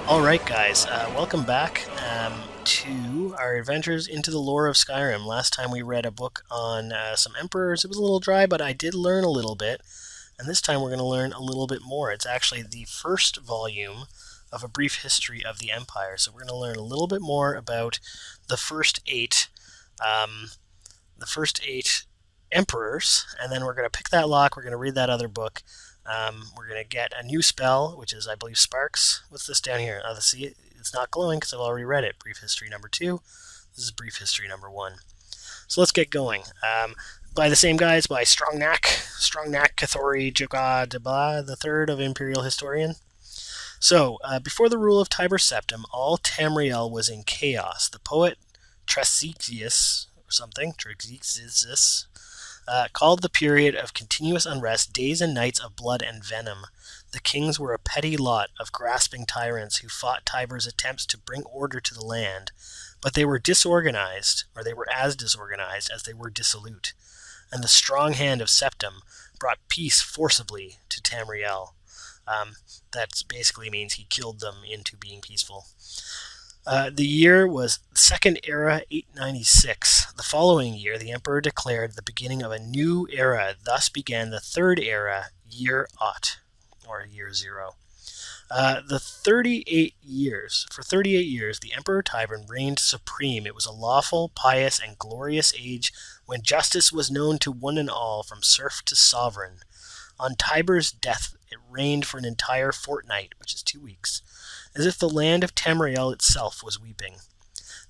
All right, guys, welcome back to our adventures into the lore of Skyrim. Last time we read a book on some emperors. It was a little dry, but I did learn a little bit. And this time we're going to learn a little bit more. It's actually the first volume of a brief history of the Empire. So we're going to learn a little bit more about the first eight, um, the first eight emperors, and then we're going to pick that lock. We're going to read that other book. We're going to get a new spell, which is, I believe, Sparks. What's this down here? See, it's not glowing because I've already read it. Brief History number 2. This is Brief History number 1. So let's get going. By the same guys, by Strongnak Cathori Geekopolis the third of Imperial Historian. So, before the rule of Tiber Septim, all Tamriel was in chaos. The poet Tresixius, or something, Tresixius, called the period of continuous unrest days and nights of blood and venom. The kings were a petty lot of grasping tyrants who fought Tiber's attempts to bring order to the land, but they were disorganized, or they were as disorganized as they were dissolute, and the strong hand of Septim brought peace forcibly to Tamriel. That basically means he killed them into being peaceful. The year was Second Era 896. The following year, the Emperor declared the beginning of a new era. Thus began the Third Era, Year Ot, or Year Zero. For 38 years, the Emperor Tiber reigned supreme. It was a lawful, pious, and glorious age when justice was known to one and all, from serf to sovereign. On Tiber's death, it reigned for an entire fortnight, which is 2 weeks, as if the land of Tamriel itself was weeping.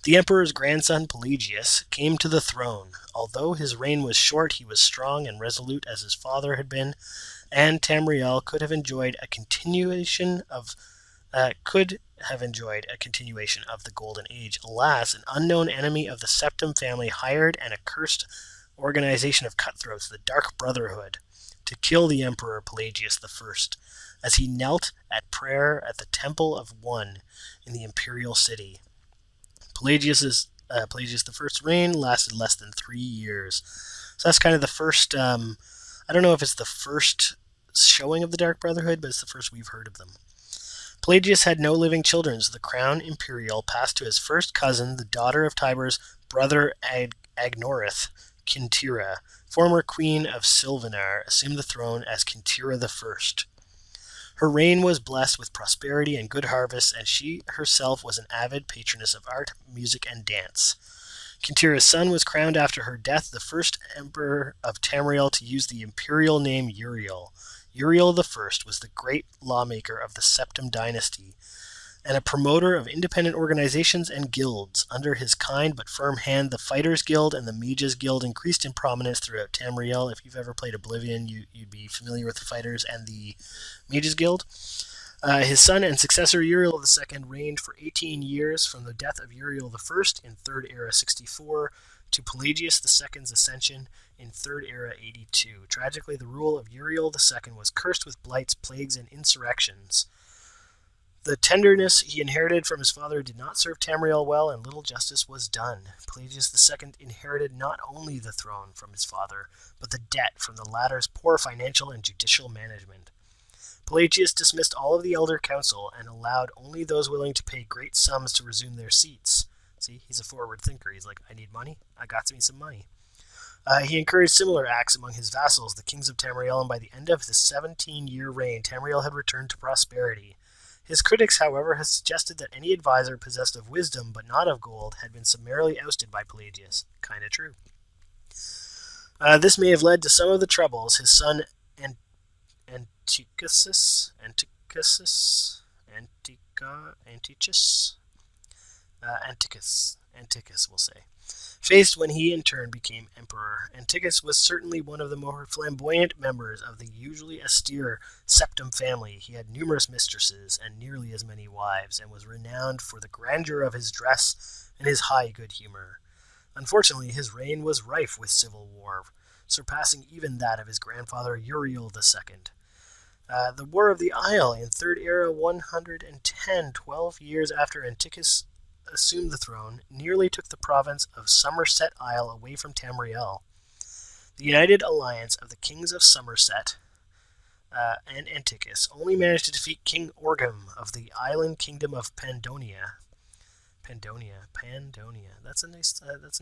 The emperor's grandson Pelagius came to the throne. Although his reign was short, he was strong and resolute as his father had been, and Tamriel could have enjoyed a continuation of the Golden Age. Alas, an unknown enemy of the Septim family hired an accursed organization of cutthroats, the Dark Brotherhood, to kill the Emperor Pelagius I, as he knelt at prayer at the Temple of One in the Imperial City. Pelagius I's reign lasted less than 3 years. So that's kind of the first, I don't know if it's the first showing of the Dark Brotherhood, but it's the first we've heard of them. Pelagius had no living children, so the crown imperial passed to his first cousin, the daughter of Tiber's brother Agnorith, Kintira. Former queen of Silvanar, assumed the throne as Kintira I. Her reign was blessed with prosperity and good harvests, and she herself was an avid patroness of art, music, and dance. Kintira's son was crowned after her death, the first emperor of Tamriel to use the imperial name Uriel. Uriel I was the great lawmaker of the Septim dynasty, and a promoter of independent organizations and guilds. Under his kind but firm hand, the Fighters Guild and the Mages Guild increased in prominence throughout Tamriel. If you've ever played Oblivion, you'd be familiar with the Fighters and the Mages Guild. His son and successor Uriel II reigned for 18 years, from the death of Uriel I in 3rd Era 64 to Pelagius II's ascension in 3rd Era 82. Tragically, the rule of Uriel II was cursed with blights, plagues, and insurrections. The tenderness he inherited from his father did not serve Tamriel well, and little justice was done. Pelagius II inherited not only the throne from his father, but the debt from the latter's poor financial and judicial management. Pelagius dismissed all of the elder council and allowed only those willing to pay great sums to resume their seats. See, he's a forward thinker. He's like, I need money, I got me some money. He encouraged similar acts among his vassals, the kings of Tamriel, and by the end of his 17-year reign, Tamriel had returned to prosperity. His critics, however, have suggested that any advisor possessed of wisdom but not of gold had been summarily ousted by Pelagius. Kinda true. This may have led to some of the troubles his son Antichus we'll say, faced when he in turn became emperor. Antichus was certainly one of the more flamboyant members of the usually austere Septim family. He had numerous mistresses and nearly as many wives, and was renowned for the grandeur of his dress and his high good humor. Unfortunately, his reign was rife with civil war, surpassing even that of his grandfather Uriel II. The War of the Isle in 3rd Era 110, 12 years after Antichus assumed the throne, nearly took the province of Somerset Isle away from Tamriel. The united alliance of the kings of Somerset and Antichus only managed to defeat King Orgum of the island kingdom of Pandonia. Pandonia. That's a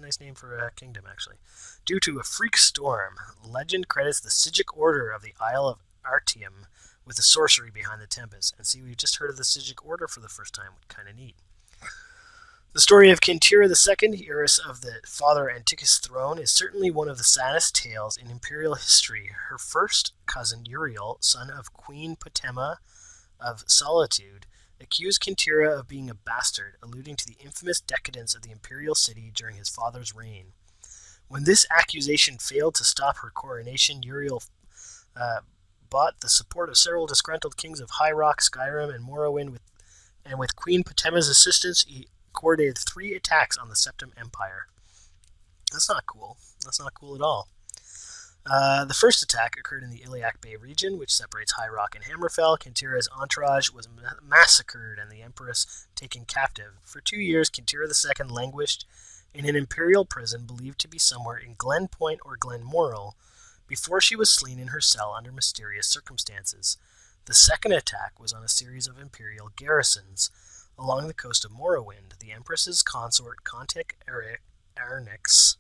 nice name for a kingdom, actually. Due to a freak storm, legend credits the Sigic Order of the Isle of Artium with the sorcery behind the tempest. And see, we just heard of the Sigic Order for the first time. Kind of neat. The story of Kintira II, heiress of the father Antichus' throne, is certainly one of the saddest tales in imperial history. Her first cousin Uriel, son of Queen Potema of Solitude, accused Kintira of being a bastard, alluding to the infamous decadence of the imperial city during his father's reign. When this accusation failed to stop her coronation, Uriel bought the support of several disgruntled kings of High Rock, Skyrim, and Morrowind, and with Queen Potema's assistance, he coordinated 3 attacks on the Septim Empire. That's not cool. That's not cool at all. The first attack occurred in the Iliac Bay region, which separates High Rock and Hammerfell. Kintira's entourage was massacred and the Empress taken captive. For 2 years, Kintira II languished in an imperial prison believed to be somewhere in Glen Point or Glenmoral before she was slain in her cell under mysterious circumstances. The second attack was on a series of imperial garrisons along the coast of Morrowind. The Empress's consort, Contic Arynyx.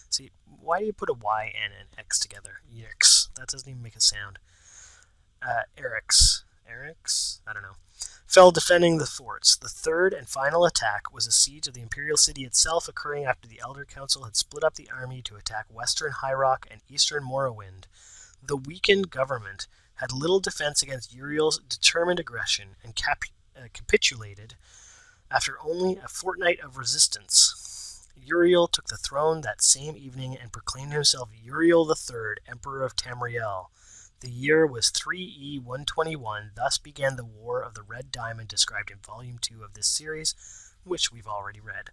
See, why do you put a Y and an X together? Yix. That doesn't even make a sound. Eryx. I don't know. Fell defending the forts. The third and final attack was a siege of the imperial city itself, occurring after the Elder Council had split up the army to attack western High Rock and eastern Morrowind. The weakened government had little defense against Uriel's determined aggression and capitulated after only a fortnight of resistance. Uriel took the throne that same evening and proclaimed himself Uriel III, Emperor of Tamriel. The year was 3E 121, thus began the War of the Red Diamond described in Volume 2 of this series, which we've already read.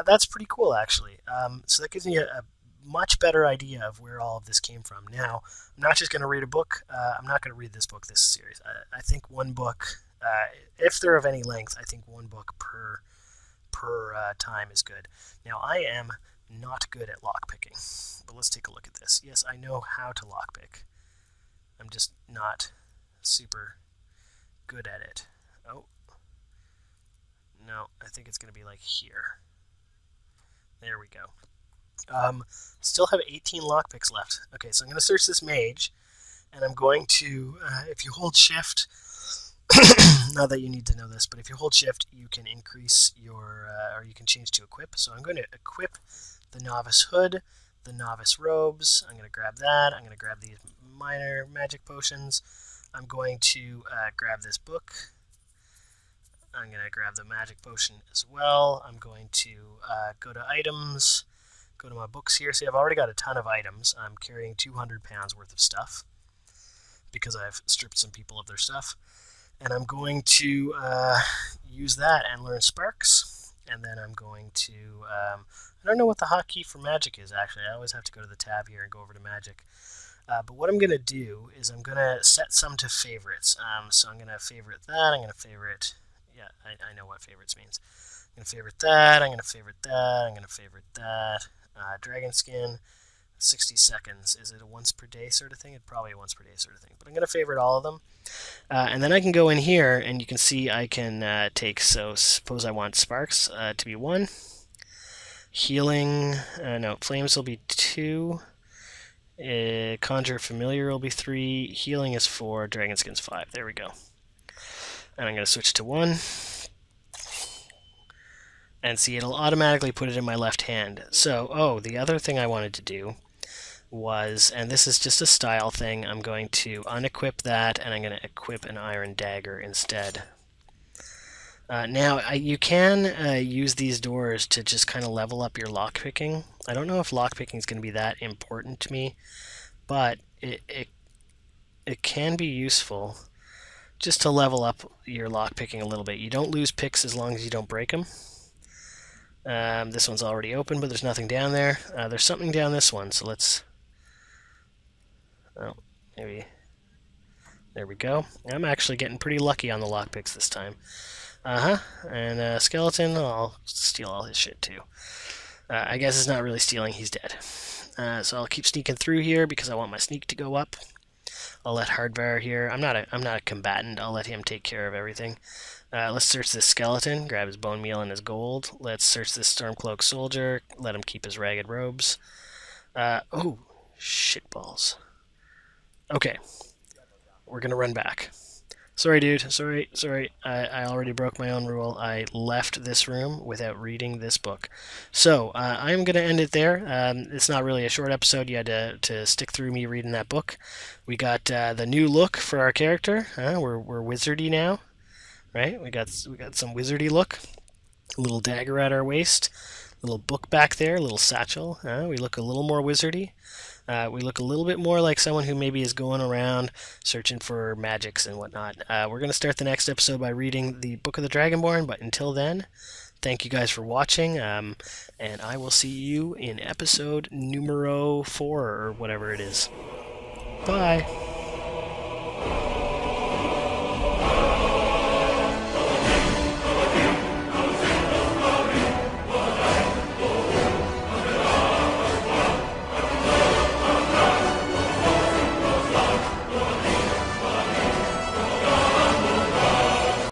That's pretty cool, actually. So that gives me a much better idea of where all of this came from. Now, I'm not just going to read a book. I'm not going to read this book, this series. I think one book, if they're of any length, I think one book per time is good. Now, I am not good at lockpicking, but let's take a look at this. Yes, I know how to lockpick. I'm just not super good at it. Oh. No, I think it's going to be like here. There we go. Still have 18 lockpicks left. Okay, so I'm going to search this mage, and I'm going to, if you hold shift, not that you need to know this, but if you hold shift, you can increase your, or you can change to equip. So I'm going to equip the novice hood, the novice robes. I'm going to grab that. I'm going to grab these minor magic potions. I'm going to grab this book. I'm going to grab the magic potion as well. I'm going to go to items, go to my books here. See, I've already got a ton of items. I'm carrying 200 pounds worth of stuff because I've stripped some people of their stuff. And I'm going to use that and learn sparks. And then I'm going to, I don't know what the hotkey for magic is, actually. I always have to go to the tab here and go over to magic. But what I'm going to do is I'm going to set some to favorites. So I'm going to favorite that. I'm going to favorite, yeah, I know what favorites means. I'm going to favorite that. I'm going to favorite that. I'm going to favorite that. Dragon skin, 60 seconds. Is it a once per day sort of thing? It's probably a once per day sort of thing. But I'm going to favorite all of them. And then I can go in here and you can see I can take, so suppose I want sparks to be 1. Healing, no, flames will be 2. Conjure familiar will be 3. Healing is 4. Dragon skin's 5. There we go. And I'm going to switch to 1. And see, it'll automatically put it in my left hand. So, the other thing I wanted to do was, and this is just a style thing, I'm going to unequip that, and I'm going to equip an iron dagger instead. Now, you can use these doors to just kind of level up your lockpicking. I don't know if lockpicking is going to be that important to me, but it can be useful just to level up your lockpicking a little bit. You don't lose picks as long as you don't break them. This one's already open, but there's nothing down there. There's something down this one, so let's... Oh, maybe... There we go. I'm actually getting pretty lucky on the lockpicks this time. And skeleton, I'll steal all his shit too. I guess it's not really stealing, he's dead. So I'll keep sneaking through here because I want my sneak to go up. I'll let Hardvar here. I'm not a combatant. I'll let him take care of everything. Let's search this skeleton. Grab his bone meal and his gold. Let's search this Stormcloak soldier. Let him keep his ragged robes. Oh, shitballs. Okay, we're gonna run back. Sorry, dude. Sorry. I already broke my own rule. I left this room without reading this book. So, I'm going to end it there. It's not really a short episode. You had to stick through me reading that book. We got the new look for our character. We're wizardy now, right? We got some wizardy look. A little dagger at our waist. Little book back there. Little satchel. We look a little more wizardy. We look a little bit more like someone who maybe is going around searching for magics and whatnot. We're going to start the next episode by reading the Book of the Dragonborn, but until then, thank you guys for watching, and I will see you in episode numero 4 or whatever it is. Bye!